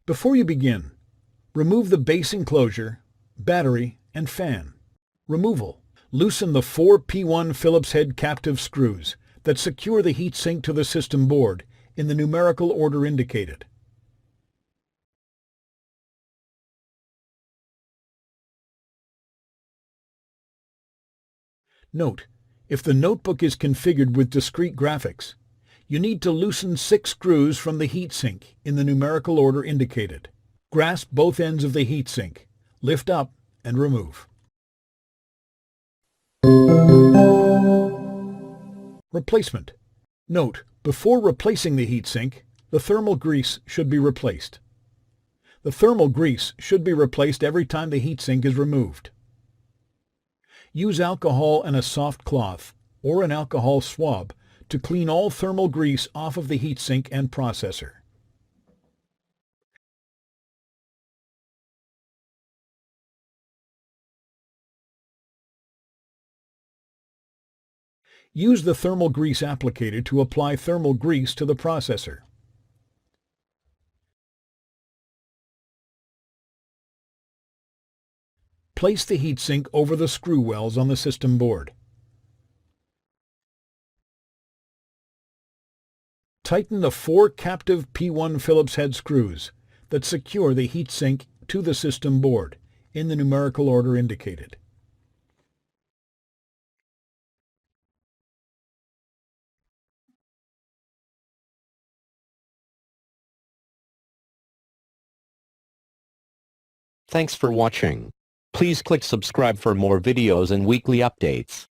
Before you begin, remove the base enclosure, battery, and fan. Removal. Loosen the 4 P1 Phillips head captive screws that secure the heatsink to the system board in the numerical order indicated. Note, if the notebook is configured with discrete graphics, you need to loosen 6 screws from the heatsink in the numerical order indicated. Grasp both ends of the heatsink, lift up, and remove. Replacement. Note, before replacing the heatsink, the thermal grease should be replaced. The thermal grease should be replaced every time the heatsink is removed. Use alcohol and a soft cloth, or an alcohol swab, to clean all thermal grease off of the heatsink and processor. Use the thermal grease applicator to apply thermal grease to the processor. Place the heatsink over the screw wells on the system board. Tighten the 4 captive P1 Phillips head screws that secure the heatsink to the system board in the numerical order indicated. Thanks for watching. Please click subscribe for more videos and weekly updates.